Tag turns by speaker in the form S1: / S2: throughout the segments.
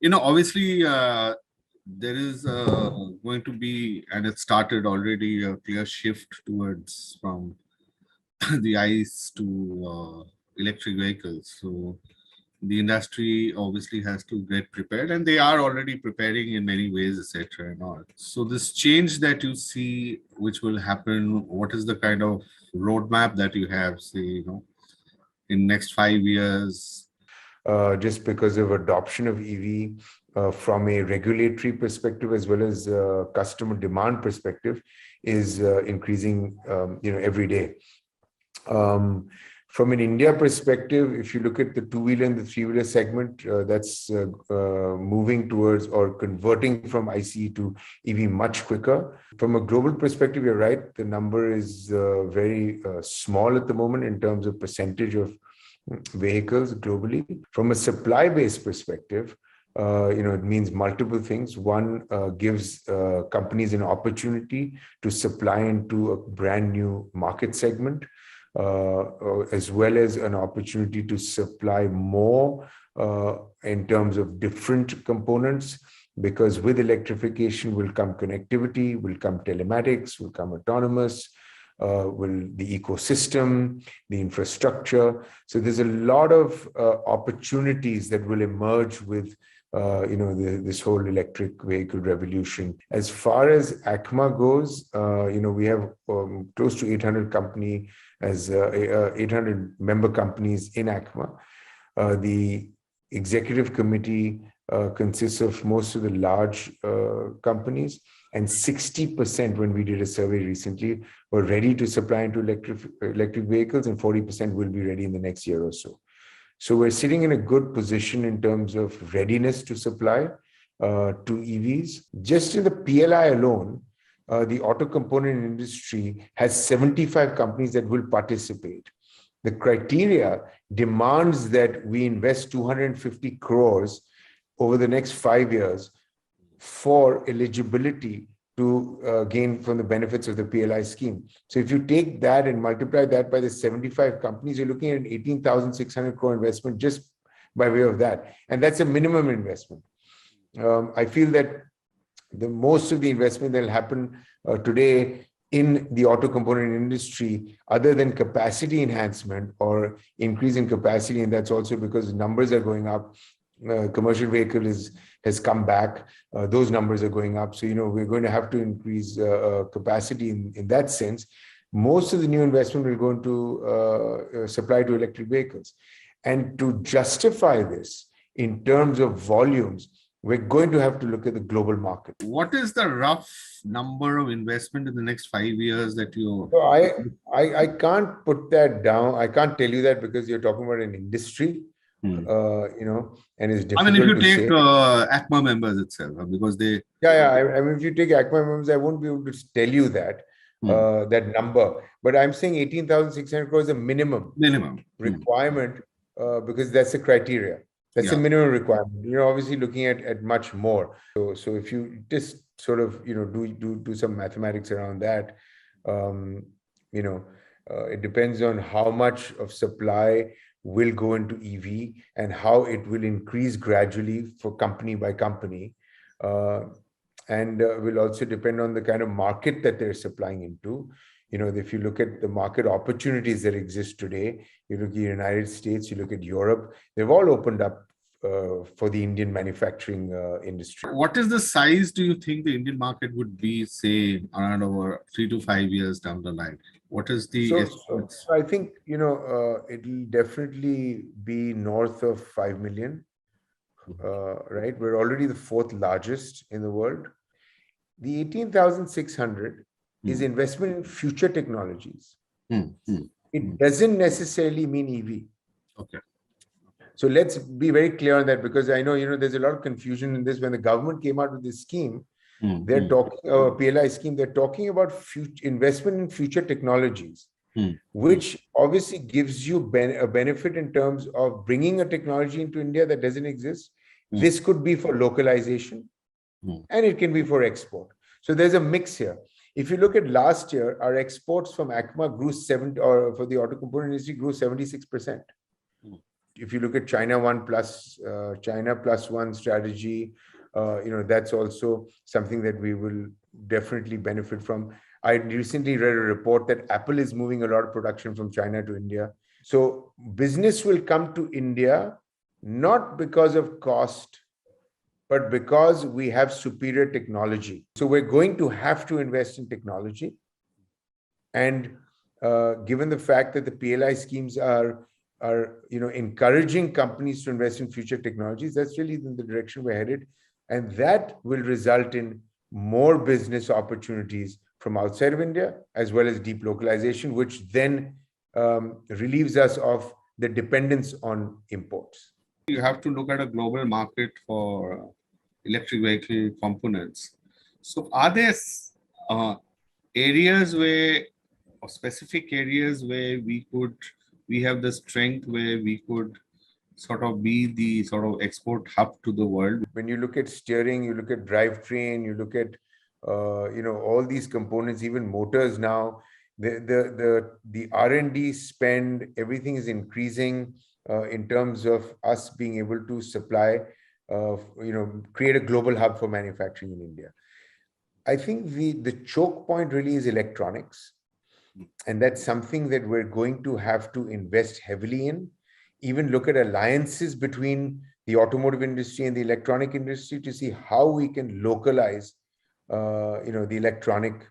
S1: Obviously, there is going to be, and it started already, a clear shift towards from the ICE to electric vehicles. So the industry obviously has to get prepared, and they are already preparing in many ways, etc. and all. So this change that you see, which will happen, what is the kind of roadmap that you have, say, in next 5 years?
S2: Just because of adoption of EV from a regulatory perspective as well as customer demand perspective is increasing, every day. From an India perspective, if you look at the two-wheeler and the three-wheeler segment, that's moving towards or converting from ICE to EV much quicker. From a global perspective, you're right. The number is very small at the moment in terms of percentage of vehicles globally. From a supply-based perspective, it means multiple things. One, gives companies an opportunity to supply into a brand new market segment. As well as an opportunity to supply more in terms of different components, because with electrification will come connectivity, will come telematics, will come autonomous, will the ecosystem, the infrastructure. So there's a lot of opportunities that will emerge with this whole electric vehicle revolution. As far as ACMA goes, we have close to 800 company as 800 member companies in ACMA. The executive committee consists of most of the large companies, and 60%, when we did a survey recently, were ready to supply into electric vehicles, and 40% will be ready in the next year or so. So we're sitting in a good position in terms of readiness to supply to EVs. Just in the PLI alone, the auto component industry has 75 companies that will participate. The criteria demands that we invest 250 crores over the next 5 years for eligibility to gain from the benefits of the PLI scheme. So if you take that and multiply that by the 75 companies, you're looking at an 18,600 crore investment just by way of that. And that's a minimum investment. I feel that the most of the investment that will happen today in the auto component industry, other than capacity enhancement or increase in capacity, and that's also because numbers are going up. Commercial vehicle has come back. Those numbers are going up. So, we're going to have to increase capacity in that sense. Most of the new investment will go into supply to electric vehicles. And to justify this in terms of volumes, we're going to have to look at the global market.
S1: What is the rough number of investment in the next 5 years that you...
S2: So I can't put that down. I can't tell you that because you're talking about an industry. And it's difficult.
S1: I mean, if you take ACMA members itself, because they...
S2: I mean, if you take ACMA members, I won't be able to tell you that, that number. But I'm saying 18,600 crores is a minimum requirement because that's the criteria. That's a minimum requirement. You're obviously looking at much more. So if you just sort of, do some mathematics around that, it depends on how much of supply will go into EV and how it will increase gradually for company by company. And will also depend on the kind of market that they're supplying into. If you look at the market opportunities that exist today, you look at the United States, you look at Europe, they've all opened up for the Indian manufacturing industry.
S1: What is the size do you think the Indian market would be, say, around over 3 to 5 years down the line? What is the...
S2: So I think, it'll definitely be north of 5 million, right? We're already the fourth largest in the world. The 18,600 is investment in future technologies. It doesn't necessarily mean EV.
S1: Okay.
S2: So let's be very clear on that, because I know, there's a lot of confusion in this. When the government came out with this scheme, they're talking PLI scheme, they're talking about investment in future technologies, which obviously gives you a benefit in terms of bringing a technology into India that doesn't exist. This could be for localization and it can be for export. So there's a mix here. If you look at last year, our exports from ACMA grew for the auto component industry grew 76%. if you look at China plus one strategy, that's also something that we will definitely benefit from. I recently read a report that Apple is moving a lot of production from China to India. So business will come to India not because of cost, but because we have superior technology. So we're going to have to invest in technology. And given the fact that the PLI schemes are encouraging companies to invest in future technologies, that's really the direction we're headed. And that will result in more business opportunities from outside of India, as well as deep localization, which then relieves us of the dependence on imports.
S1: You have to look at a global market for electric vehicle components. So are there areas where, or specific areas where we have the strength where we could sort of be the sort of export hub to the world?
S2: When you look at steering, you look at drivetrain, you look at all these components, even motors now, the R&D spend, everything is increasing in terms of us being able to supply, create a global hub for manufacturing in India. I think the choke point really is electronics. And that's something that we're going to have to invest heavily in. Even look at alliances between the automotive industry and the electronic industry to see how we can localize, the electronic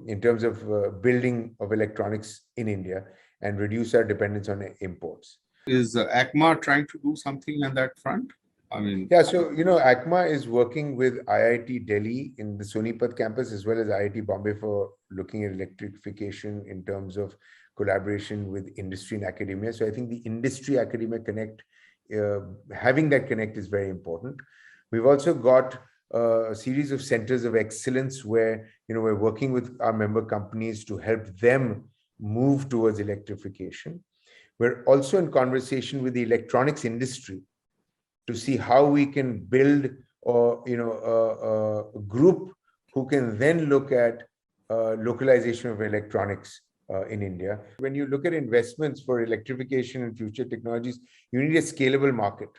S2: in terms of building of electronics in India and reduce our dependence on imports.
S1: Is ACMA trying to do something on that front? I mean,
S2: yeah, so ACMA is working with IIT Delhi in the Sonipat campus as well as IIT Bombay for looking at electrification in terms of collaboration with industry and academia. So I think the industry academia connect, having that connect is very important. We've also got a series of centers of excellence where we're working with our member companies to help them move towards electrification. We're also in conversation with the electronics industry to see how we can build a group who can then look at localization of electronics in India. When you look at investments for electrification and future technologies, you need a scalable market.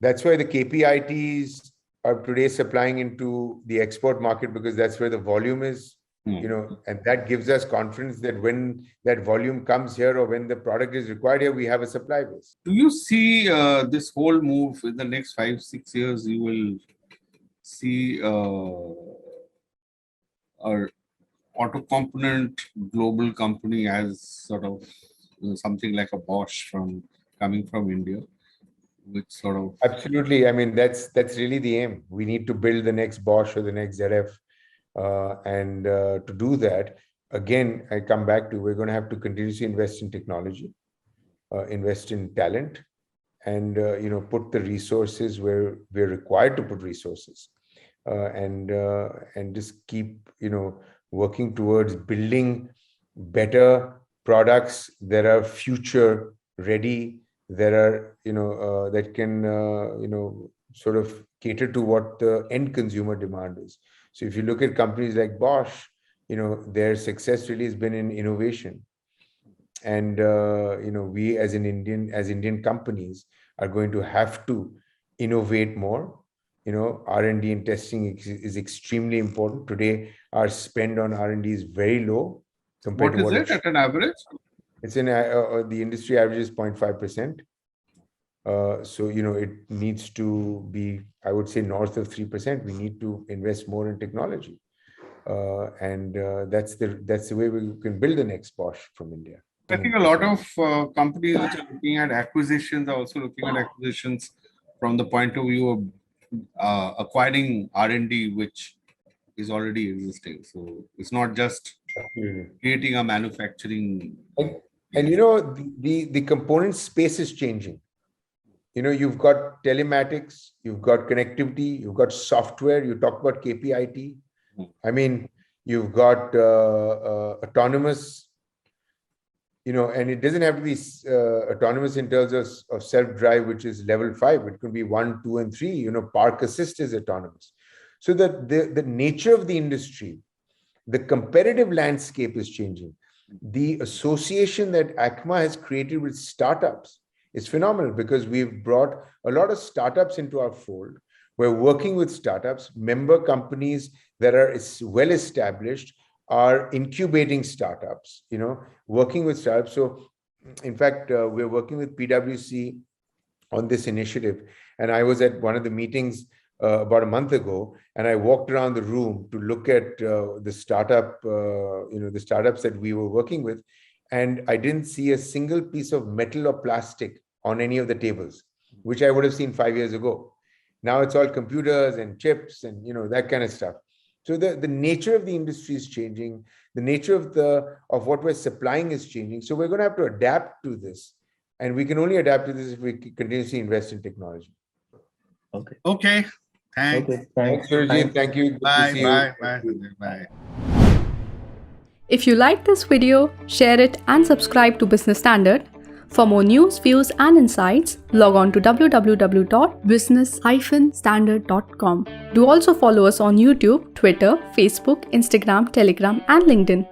S2: That's why the KPITs are today supplying into the export market, because that's where the volume is. And that gives us confidence that when that volume comes here or when the product is required here, we have a supply base.
S1: Do you see this whole move in the next 5-6 years? You will see our AutoComponent global company as sort of something like a Bosch coming from India, which sort of
S2: absolutely. I mean, that's really the aim. We need to build the next Bosch or the next ZF. And to do that, again, I come back to, we're going to have to continuously invest in technology, invest in talent, and put the resources where we're required to put resources, and just keep working towards building better products that are future ready, that are that can sort of cater to what the end consumer demand is. So if you look at companies like Bosch, their success really has been in innovation. And, we as Indian companies are going to have to innovate more. R&D and testing is extremely important. Today, our spend on R&D is very low compared to
S1: what is it at an average?
S2: It's in the industry average is 0.5%. So, it needs to be, I would say, north of 3%. We need to invest more in technology. And that's the way we can build the next Bosch from India.
S1: I think a lot of companies which are looking at acquisitions are also looking at acquisitions from the point of view of acquiring R&D, which is already existing. So it's not just creating a manufacturing.
S2: And the component space is changing. You've got telematics, you've got connectivity, you've got software. You talked about KPIT. I mean, you've got autonomous, and it doesn't have to be autonomous in terms of self-drive, which is level 5. It could be 1, 2, and 3. Park assist is autonomous. So that the nature of the industry, the competitive landscape is changing. The association that ACMA has created with startups is phenomenal because we've brought a lot of startups into our fold. We're working with startups, member companies that are well established are incubating startups, working with startups. So in fact, we're working with PwC on this initiative. And I was at one of the meetings about a month ago, and I walked around the room to look at the startup, the startups that we were working with, and I didn't see a single piece of metal or plastic on any of the tables, which I would have seen 5 years ago. Now it's all computers and chips and that kind of stuff. So the nature of the industry is changing. The nature of what we're supplying is changing. So we're going to have to adapt to this, and we can only adapt to this if we continuously invest in technology.
S3: Okay.
S1: Okay. Thanks.
S3: Okay.
S2: Thanks, Surajeet. Thank you. Good to
S1: Bye.
S2: see
S1: Bye.
S2: you.
S1: Bye. Bye.
S4: If you like this video, share it and subscribe to Business Standard. For more news, views and insights, log on to www.business-standard.com. Do also follow us on YouTube, Twitter, Facebook, Instagram, Telegram and LinkedIn.